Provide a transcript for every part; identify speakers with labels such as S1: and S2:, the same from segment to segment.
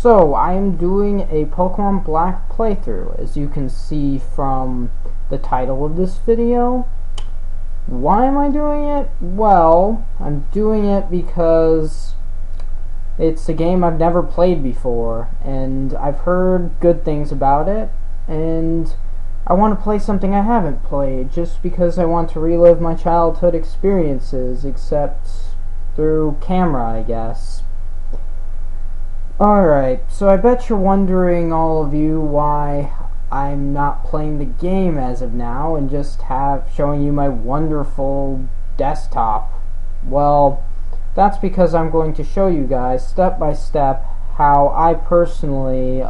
S1: So, I'm doing a Pokemon Black playthrough, as you can see from the title of this video. Why am I doing it? Well, I'm doing it because it's a game I've never played before, and I've heard good things about it, and I want to play something I haven't played, just because I want to relive my childhood experiences, except through camera, I guess. Alright, so I bet you're wondering, all of you, why I'm not playing the game as of now and just showing you my wonderful desktop. Well, that's because I'm going to show you guys step by step how I personally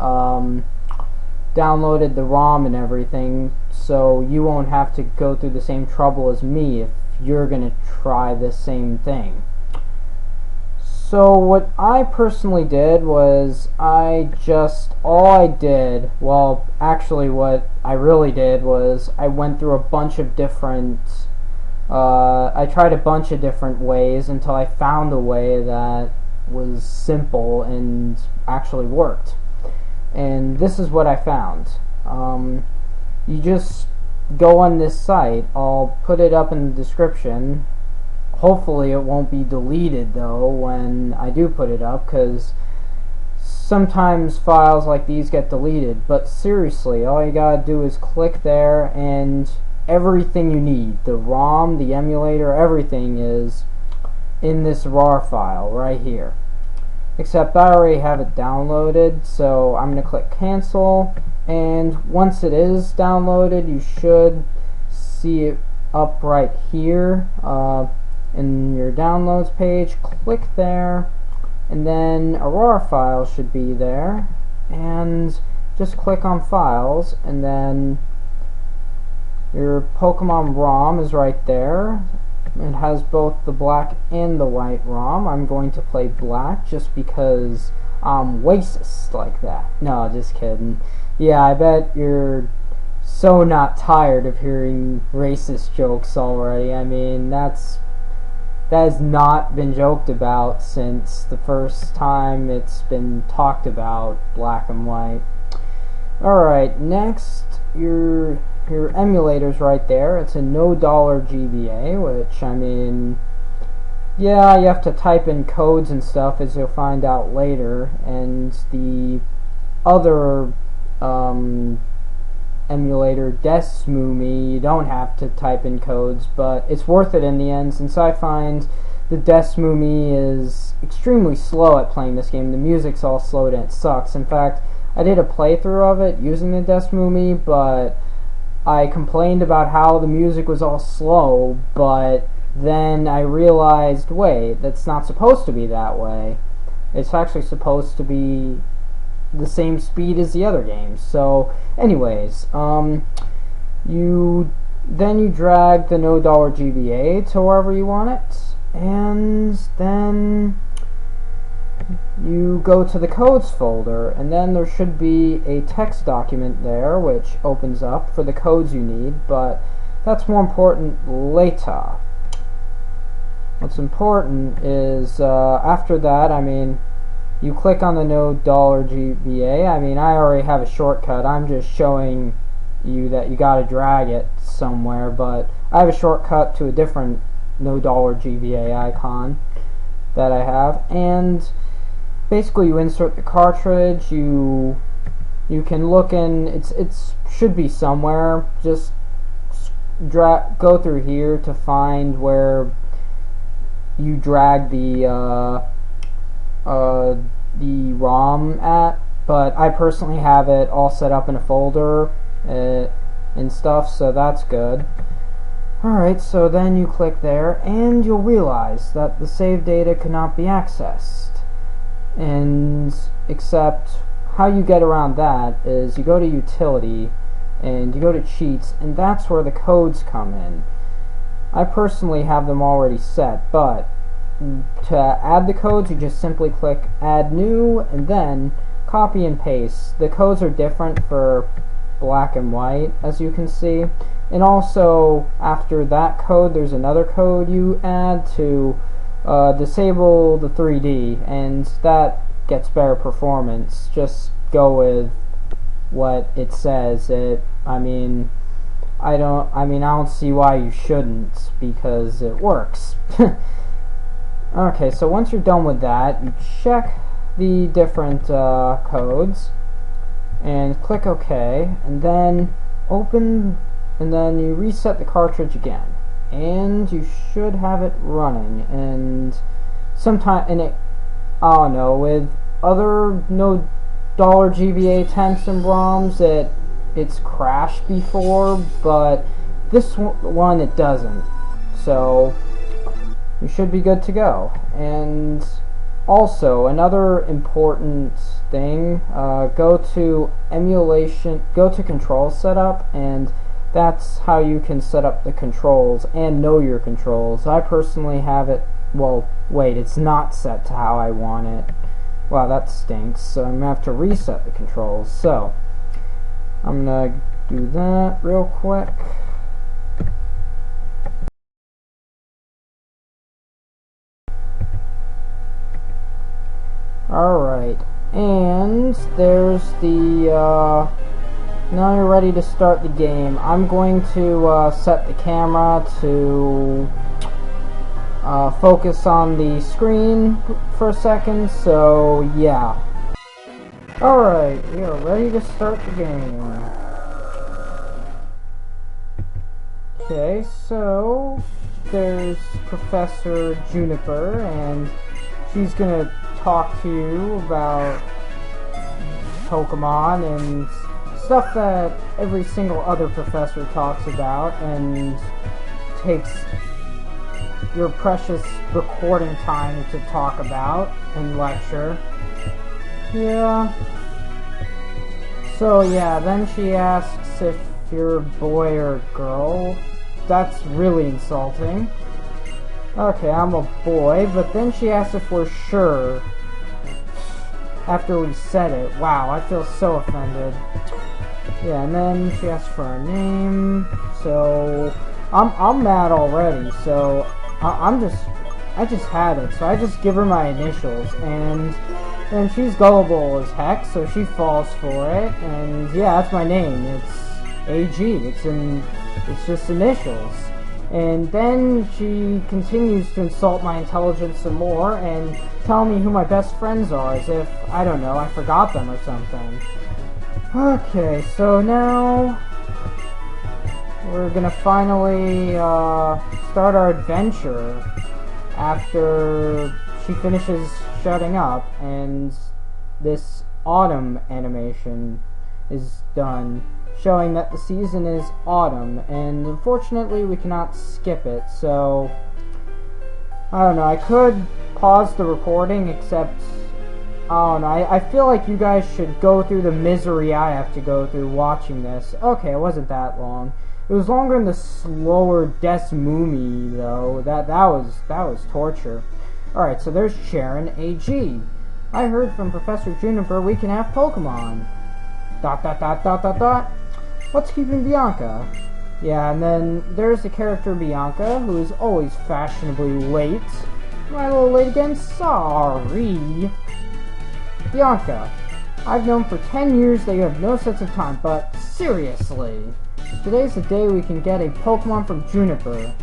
S1: downloaded the ROM and everything, so you won't have to go through the same trouble as me if you're gonna try the same thing. So what I personally did was what I really did was I went through a bunch of different, I tried a bunch of different ways until I found a way that was simple and actually worked. And this is what I found. You just go on this site. I'll put it up in the description. Hopefully it won't be deleted though when I do put it up, because sometimes files like these get deleted. But seriously, all you gotta do is click there and everything you need, the ROM, the emulator, everything is in this RAR file right here. Except I already have it downloaded, so I'm gonna click cancel, and once it is downloaded you should see it up right here in your downloads page. Click there, and then a RAR file should be there, and just click on files, and then your Pokemon ROM is right there. It has both the black and the white ROM. I'm going to play black just because I'm racist like that. No, just kidding. Yeah, I bet you're so not tired of hearing racist jokes already. I mean, that has not been joked about since the first time it's been talked about, black and white. Alright, next, your emulator's right there. It's a no dollar GBA, which, I mean, yeah, you have to type in codes and stuff, as you'll find out later, and the other emulator, Desmumi, you don't have to type in codes, but it's worth it in the end, since I find the Desmumi is extremely slow at playing this game. The music's all slowed and it sucks. In fact, I did a playthrough of it using the Desmumi, but I complained about how the music was all slow, but then I realized, wait, that's not supposed to be that way. It's actually supposed to be the same speed as the other games. So anyways, you drag the no dollar GBA to wherever you want it, and then you go to the codes folder, and then there should be a text document there which opens up for the codes you need, but that's more important later. What's important is after that, I mean, you click on the no dollar GBA. I mean, I already have a shortcut. I'm just showing you that you gotta drag it somewhere, but I have a shortcut to a different no dollar GBA icon that I have, and basically you insert the cartridge. You can look in, it should be somewhere. Just go through here to find where you drag the ROM at, but I personally have it all set up in a folder and stuff, so that's good. Alright, so then you click there, and you'll realize that the save data cannot be accessed. And except how you get around that is you go to utility and you go to cheats, and that's where the codes come in. I personally have them already set, but to add the codes you just simply click add new and then copy and paste. The codes are different for black and white, as you can see, and also after that code there's another code you add to disable the 3D, and that gets better performance. Just go with what it says. I don't see why you shouldn't, because it works. Okay, so once you're done with that, you check the different codes and click OK, and then you reset the cartridge again, and you should have it running. And I don't know, with other no $GBA temps and ROMs, it's crashed before, but this one it doesn't. So you should be good to go. And also, another important thing, go to control setup, and that's how you can set up the controls and know your controls. I personally have it, well, wait, it's not set to how I want it. Wow, that stinks. So I'm going to have to reset the controls. So I'm going to do that real quick. Alright, and there's the, now you're ready to start the game. I'm going to set the camera to focus on the screen for a second, so yeah. Alright, we are ready to start the game. Okay, so there's Professor Juniper, and she's gonna talk to you about Pokemon and stuff that every single other professor talks about, and takes your precious recording time to talk about and lecture. Yeah. So yeah, then she asks if you're a boy or a girl. That's really insulting. Okay, I'm a boy, but then she asks if we're sure after we said it. Wow, I feel so offended. Yeah, and then she asks for a name, so I'm mad already, so I just had it, so I just give her my initials, and she's gullible as heck, so she falls for it, and yeah, that's my name. It's AG. It's just initials. And then she continues to insult my intelligence some more and tell me who my best friends are, as if, I don't know, I forgot them or something. Okay, so now we're gonna finally start our adventure after she finishes shutting up and this autumn animation is done, showing that the season is autumn, and unfortunately we cannot skip it. So I don't know, I could pause the recording, except I don't know, I feel like you guys should go through the misery I have to go through watching this. Okay, it wasn't that long. It was longer in the slower Des Moomy, though. That was torture. Alright, so there's Sharon AG. I heard from Professor Juniper we can have Pokemon. ... What's keeping Bianca? Yeah, and then there's the character Bianca, who is always fashionably late. Am I a little late again? Sorry. Bianca, I've known for 10 years that you have no sense of time, but seriously, today's the day we can get a Pokemon from Juniper.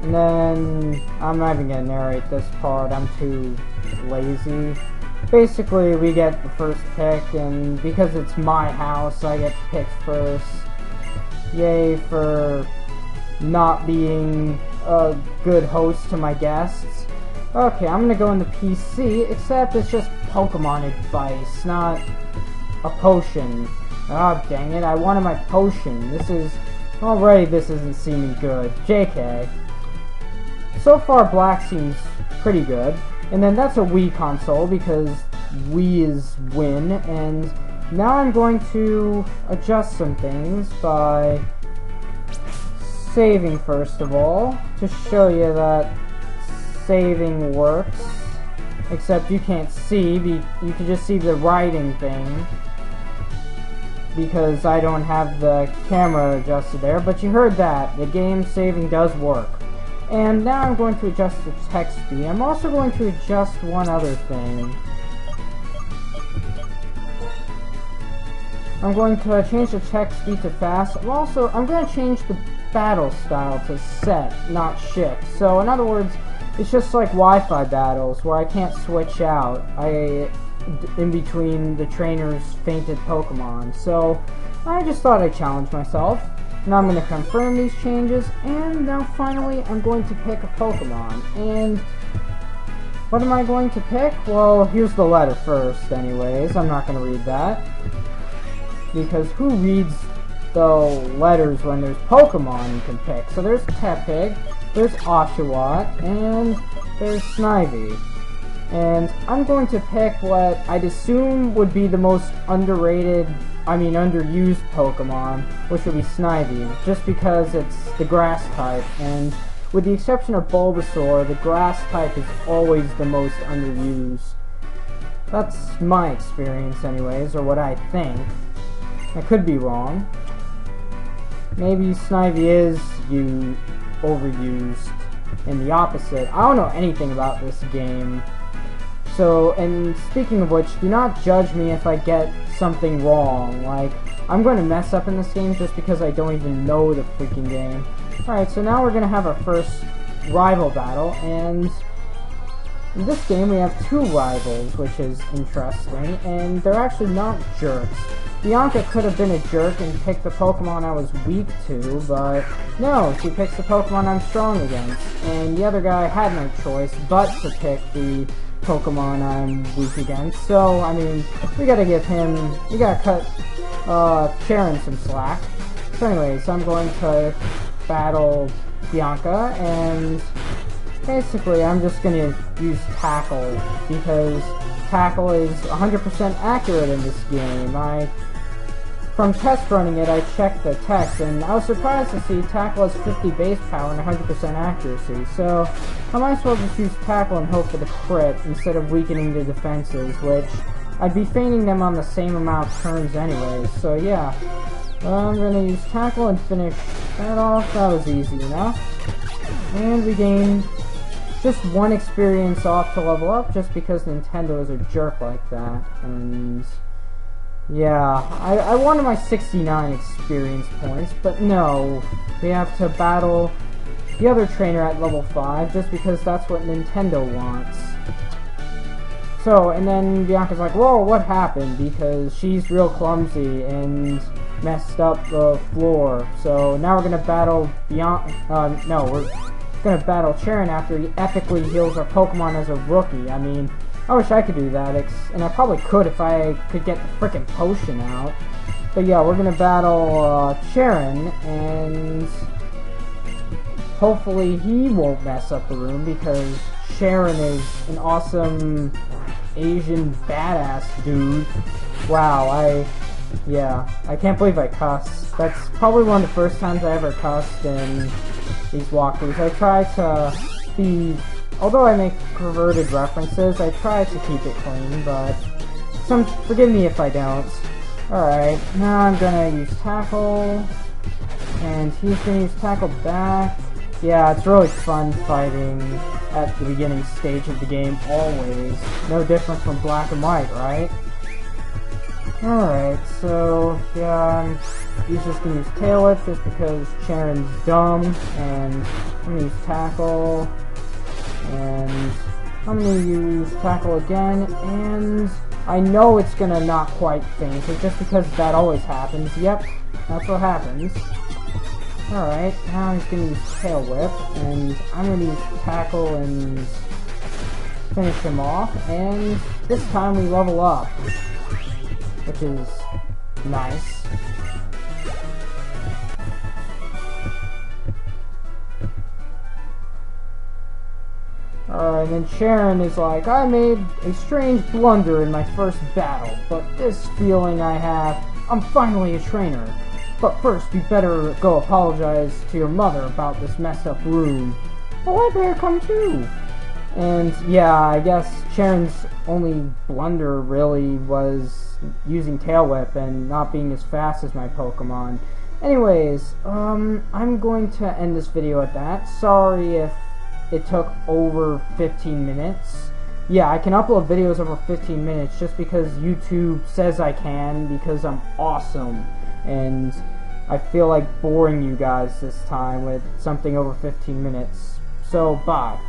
S1: And then, I'm not even gonna narrate this part, I'm too lazy. Basically, we get the first pick, and because it's my house, I get to pick first. Yay for not being a good host to my guests. Okay, I'm gonna go in the PC, except it's just Pokemon advice, not a potion. Ah, dang it, I wanted my potion. This isn't seeming good. JK. So far, Black seems pretty good. And then that's a Wii console, because Wii is win, and now I'm going to adjust some things by saving first of all, to show you that saving works, except you can't see, you can just see the writing thing, because I don't have the camera adjusted there, but you heard that, the game saving does work. And now I'm going to adjust the text speed. I'm also going to adjust one other thing. I'm going to change the text speed to fast. I'm going to change the battle style to set, not shift. So in other words, it's just like Wi-Fi battles where I can't switch out in between the trainer's fainted Pokemon. So I just thought I'd challenge myself. Now I'm going to confirm these changes, and now finally I'm going to pick a Pokemon. And what am I going to pick? Well, here's the letter first anyways. I'm not going to read that, because who reads the letters when there's Pokemon you can pick? So there's Tepig, there's Oshawott, and there's Snivy. And I'm going to pick what I'd assume would be the most underused Pokemon, which would be Snivy, just because it's the grass type, and with the exception of Bulbasaur, the grass type is always the most underused. That's my experience anyways, or what I think. I could be wrong. Maybe Snivy is overused and the opposite. I don't know anything about this game. So, and speaking of which, do not judge me if I get something wrong. Like, I'm going to mess up in this game just because I don't even know the freaking game. Alright, so now we're going to have our first rival battle, and in this game we have two rivals, which is interesting, and they're actually not jerks. Bianca could have been a jerk and picked the Pokemon I was weak to, but no, she picks the Pokemon I'm strong against, and the other guy had no choice but to pick the Pokemon I'm weak against. So, I mean, we gotta cut Sharon some slack. So anyways, I'm going to battle Bianca, and basically I'm just gonna use Tackle, because Tackle is 100% accurate in this game. From test running it, I checked the text, and I was surprised to see Tackle has 50 base power and 100% accuracy, so I might as well just use Tackle and hope for the crit instead of weakening the defenses, which I'd be feigning them on the same amount of turns anyways, so yeah. I'm gonna use Tackle and finish that off. That was easy enough. And we gained just one experience off to level up, just because Nintendo is a jerk like that, and yeah, I wanted my 69 experience points, but no, we have to battle the other trainer at level 5, just because that's what Nintendo wants. So, and then Bianca's like, whoa, what happened? Because she's real clumsy and messed up the floor. So now we're gonna battle we're gonna battle Sharon after he epically heals our Pokemon as a rookie. I mean, I wish I could do that, and I probably could if I could get the frickin' potion out. But yeah, we're gonna battle Sharon, and hopefully he won't mess up the room, because Sharon is an awesome Asian badass dude. Wow, I can't believe I cussed. That's probably one of the first times I ever cussed in these walkthroughs. I try to be... Although I make perverted references, I try to keep it clean, but forgive me if I don't. Alright, now I'm gonna use Tackle, and he's gonna use Tackle back. Yeah, it's really fun fighting at the beginning stage of the game, always. No different from Black and White, right? Alright, so, yeah, he's just gonna use Tail Whip just because Sharon's dumb, and I'm gonna use Tackle. And I'm going to use Tackle again, and I know it's going to not quite finish it, just because that always happens. Yep, that's what happens. Alright, now he's going to use Tail Whip, and I'm going to use Tackle and finish him off, and this time we level up, which is nice. And then Sharon is like, I made a strange blunder in my first battle, but this feeling I have, I'm finally a trainer. But first, you better go apologize to your mother about this messed up room. Oh, I better come too. And yeah, I guess Sharon's only blunder really was using Tail Whip and not being as fast as my Pokemon. Anyways, I'm going to end this video at that. Sorry if it took over 15 minutes. Yeah, I can upload videos over 15 minutes just because YouTube says I can, because I'm awesome. And I feel like boring you guys this time with something over 15 minutes. So, bye.